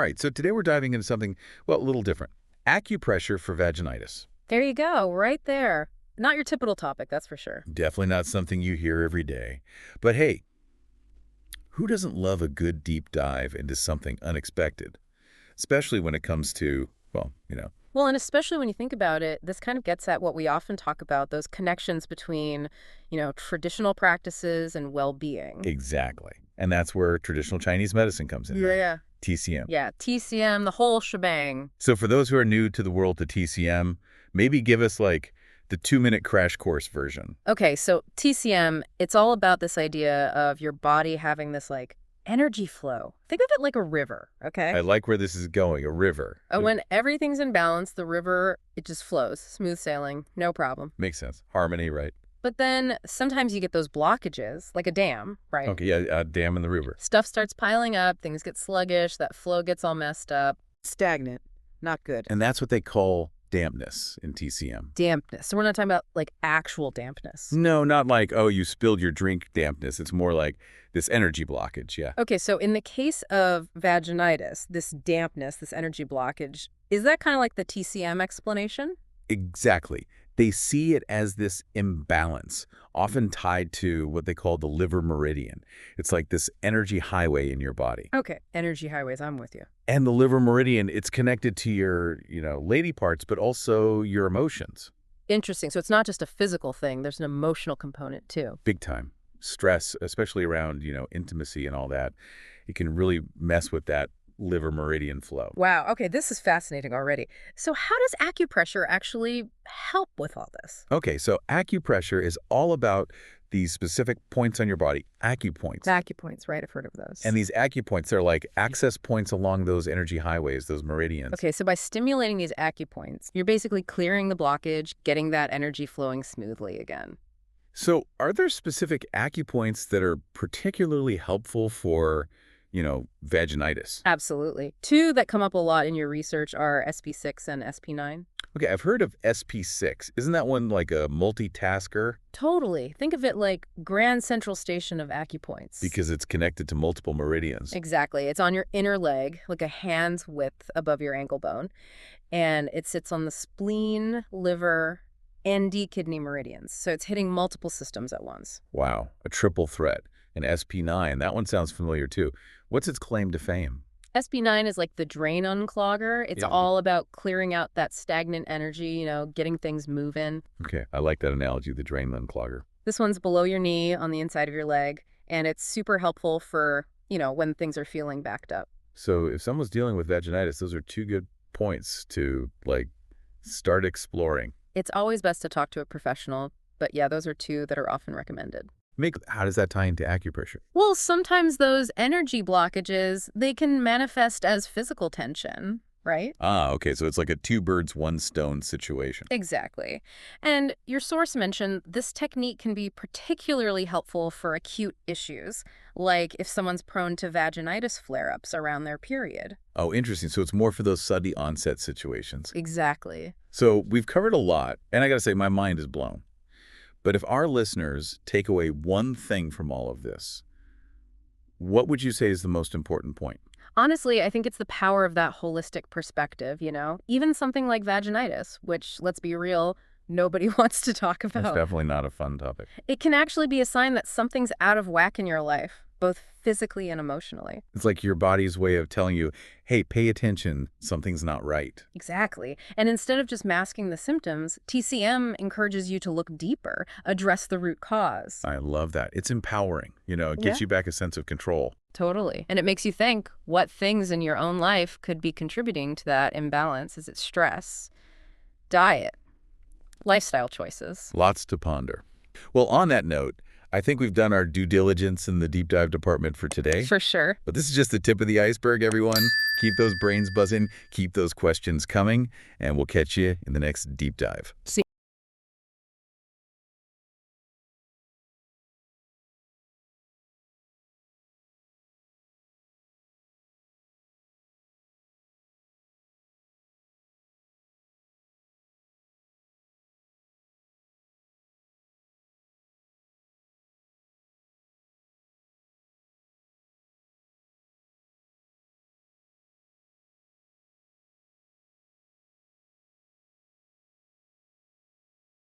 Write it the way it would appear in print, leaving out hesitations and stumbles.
right, so today we're diving into something, well, a little different. Acupressure for vaginitis. There you go, right there. Not your typical topic, that's for sure. Definitely not something you hear every day. But hey, who doesn't love a good deep dive into something unexpected? Especially when it comes to, well. Well, and especially when you think about it, this kind of gets at what we often talk about, those connections between, traditional practices and well-being. Exactly. And that's where traditional Chinese medicine comes in. Yeah. TCM. Yeah, TCM, the whole shebang. So for those who are new to the world of TCM, maybe give us like the 2-minute crash course version. Okay, so TCM, it's all about this idea of your body having this energy flow. Think of it like a river, okay? I like where this is going, a river. When everything's in balance, the river, it just flows. Smooth sailing, no problem. Makes sense. Harmony, right? But then sometimes you get those blockages, like a dam, right? Okay, yeah, a dam in the river. Stuff starts piling up, things get sluggish, that flow gets all messed up. Stagnant. Not good. And that's what they call dampness in TCM. Dampness. So we're not talking about actual dampness. No, not like, oh, you spilled your drink dampness. It's more like this energy blockage, yeah. Okay, so in the case of vaginitis, this dampness, this energy blockage, is that kind of like the TCM explanation? Exactly. They see it as this imbalance, often tied to what they call the liver meridian. It's like this energy highway in your body. Okay, energy highways, I'm with you. And the liver meridian, it's connected to your, lady parts, but also your emotions. Interesting. So it's not just a physical thing. There's an emotional component, too. Big time. Stress, especially around, intimacy and all that, it can really mess with that liver meridian flow. Wow. Okay, this is fascinating already. So how does acupressure actually help with all this? Okay, so acupressure is all about these specific points on your body, acupoints. Acupoints, right? I've heard of those. And these acupoints, they're like access points along those energy highways, those meridians. Okay, so by stimulating these acupoints, you're basically clearing the blockage, getting that energy flowing smoothly again. So are there specific acupoints that are particularly helpful for vaginitis? Absolutely. Two that come up a lot in your research are SP6 and SP9. Okay, I've heard of SP6. Isn't that one like a multitasker? Totally. Think of it like grand central station of acupoints. Because it's connected to multiple meridians. Exactly. It's on your inner leg, like a hand's width above your ankle bone. And it sits on the spleen, liver, and kidney meridians. So it's hitting multiple systems at once. Wow, a triple threat. And SP9, that one sounds familiar too. What's its claim to fame? SP9 is like the drain unclogger. It's all about clearing out that stagnant energy, getting things moving. Okay, I like that analogy, the drain unclogger. This one's below your knee on the inside of your leg, and it's super helpful for, when things are feeling backed up. So if someone's dealing with vaginitis, those are two good points to, start exploring. It's always best to talk to a professional, but yeah, those are two that are often recommended. How does that tie into acupressure? Well, sometimes those energy blockages, they can manifest as physical tension, right? Ah, okay, so it's like a two birds, one stone situation. Exactly. And your source mentioned this technique can be particularly helpful for acute issues, like if someone's prone to vaginitis flare-ups around their period. Oh, interesting. So it's more for those sudden onset situations. Exactly. So we've covered a lot, and I gotta say, my mind is blown. But if our listeners take away one thing from all of this, what would you say is the most important point? Honestly, I think it's the power of that holistic perspective, Even something like vaginitis, which, let's be real, nobody wants to talk about. That's definitely not a fun topic. It can actually be a sign that something's out of whack in your life, both physically and emotionally. It's like your body's way of telling you, hey, pay attention, something's not right. Exactly. And instead of just masking the symptoms, TCM encourages you to look deeper, address the root cause. I love that. It's empowering. It gets you back a sense of control. Totally. And it makes you think what things in your own life could be contributing to that imbalance. Is it stress, diet, lifestyle choices? Lots to ponder. Well, on that note, I think we've done our due diligence in the deep dive department for today. For sure. But this is just the tip of the iceberg, everyone. Keep those brains buzzing, keep those questions coming, and we'll catch you in the next deep dive. See